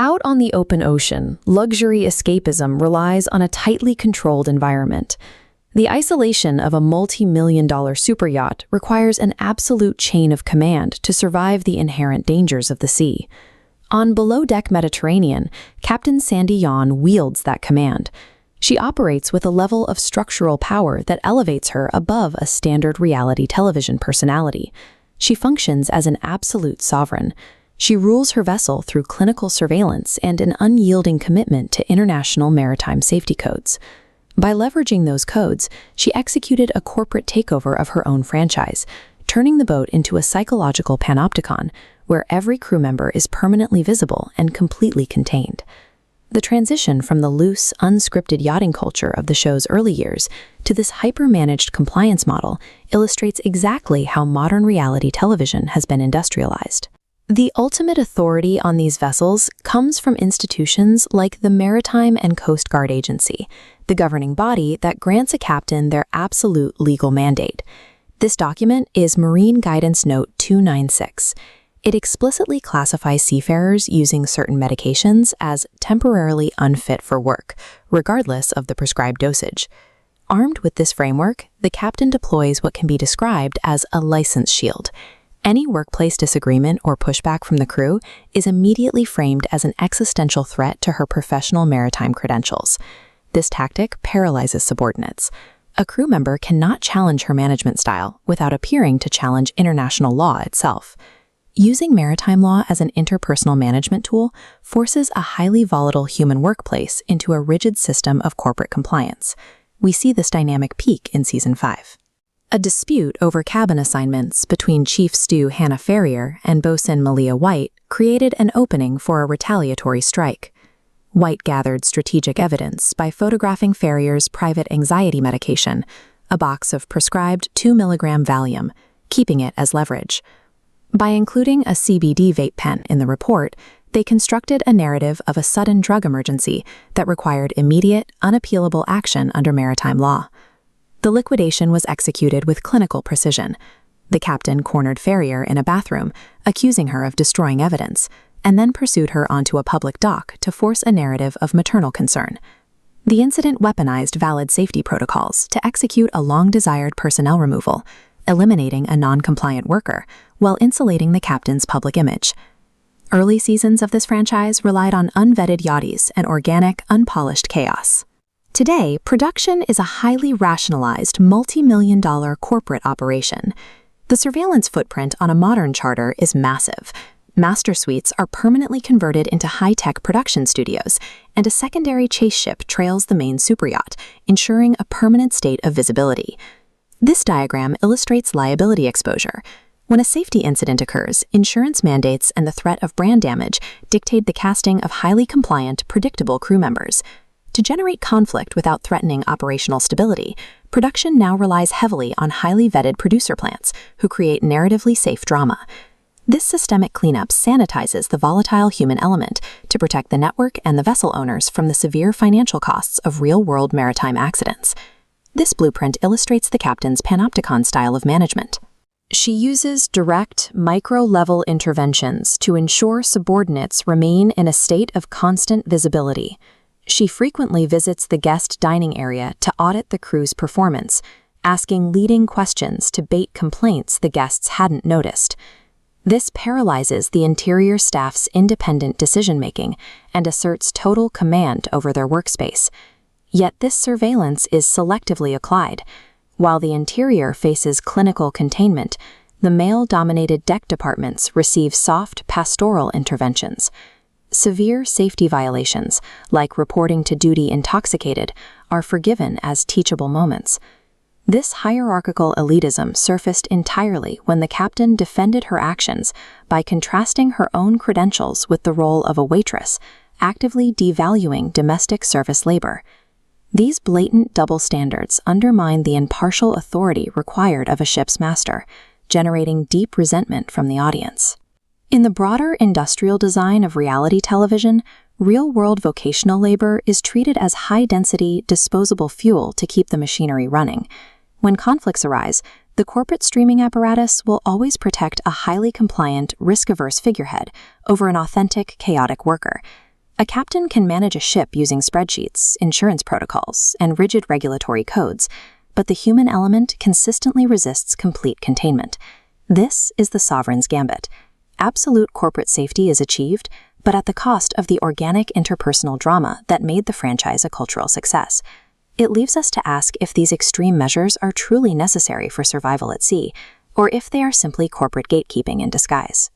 Out on the open ocean, luxury escapism relies on a tightly controlled environment. The isolation of a multi-million-dollar superyacht requires an absolute chain of command to survive the inherent dangers of the sea. On below-deck Mediterranean, Captain Sandy Yawn wields that command. She operates with a level of structural power that elevates her above a standard reality television personality. She functions as an absolute sovereign. She rules her vessel through clinical surveillance and an unyielding commitment to international maritime safety codes. By leveraging those codes, she executed a corporate takeover of her own franchise, turning the boat into a psychological panopticon where every crew member is permanently visible and completely contained. The transition from the loose, unscripted yachting culture of the show's early years to this hyper-managed compliance model illustrates exactly how modern reality television has been industrialized. The ultimate authority on these vessels comes from institutions like the Maritime and Coast Guard Agency, the governing body that grants a captain their absolute legal mandate. This document is Marine Guidance Note 296. It explicitly classifies seafarers using certain medications as temporarily unfit for work, regardless of the prescribed dosage. Armed with this framework, the captain deploys what can be described as a license shield. Any workplace disagreement or pushback from the crew is immediately framed as an existential threat to her professional maritime credentials. This tactic paralyzes subordinates. A crew member cannot challenge her management style without appearing to challenge international law itself. Using maritime law as an interpersonal management tool forces a highly volatile human workplace into a rigid system of corporate compliance. We see this dynamic peak in Season 5. A dispute over cabin assignments between Chief Stew Hannah Ferrier and Bosun Malia White created an opening for a retaliatory strike. White gathered strategic evidence by photographing Ferrier's private anxiety medication, a box of prescribed 2 mg Valium, keeping it as leverage. By including a CBD vape pen in the report, they constructed a narrative of a sudden drug emergency that required immediate, unappealable action under maritime law. The liquidation was executed with clinical precision. The captain cornered Ferrier in a bathroom, accusing her of destroying evidence, and then pursued her onto a public dock to force a narrative of maternal concern. The incident weaponized valid safety protocols to execute a long-desired personnel removal, eliminating a non-compliant worker, while insulating the captain's public image. Early seasons of this franchise relied on unvetted yachties and organic, unpolished chaos. Today, production is a highly rationalized, multi-million-dollar corporate operation. The surveillance footprint on a modern charter is massive. Master suites are permanently converted into high-tech production studios, and a secondary chase ship trails the main superyacht, ensuring a permanent state of visibility. This diagram illustrates liability exposure. When a safety incident occurs, insurance mandates and the threat of brand damage dictate the casting of highly compliant, predictable crew members. To generate conflict without threatening operational stability, production now relies heavily on highly vetted producer plants who create narratively safe drama. This systemic cleanup sanitizes the volatile human element to protect the network and the vessel owners from the severe financial costs of real-world maritime accidents. This blueprint illustrates the captain's Panopticon style of management. She uses direct, micro-level interventions to ensure subordinates remain in a state of constant visibility. She frequently visits the guest dining area to audit the crew's performance, asking leading questions to bait complaints the guests hadn't noticed. This paralyzes the interior staff's independent decision-making and asserts total command over their workspace. Yet this surveillance is selectively applied. While the interior faces clinical containment, the male-dominated deck departments receive soft pastoral interventions. Severe safety violations, like reporting to duty intoxicated, are forgiven as teachable moments. This hierarchical elitism surfaced entirely when the captain defended her actions by contrasting her own credentials with the role of a waitress, actively devaluing domestic service labor. These blatant double standards undermine the impartial authority required of a ship's master, generating deep resentment from the audience. In the broader industrial design of reality television, real-world vocational labor is treated as high-density, disposable fuel to keep the machinery running. When conflicts arise, the corporate streaming apparatus will always protect a highly compliant, risk-averse figurehead over an authentic, chaotic worker. A captain can manage a ship using spreadsheets, insurance protocols, and rigid regulatory codes, but the human element consistently resists complete containment. This is the sovereign's gambit. Absolute corporate safety is achieved, but at the cost of the organic interpersonal drama that made the franchise a cultural success. It leaves us to ask if these extreme measures are truly necessary for survival at sea, or if they are simply corporate gatekeeping in disguise.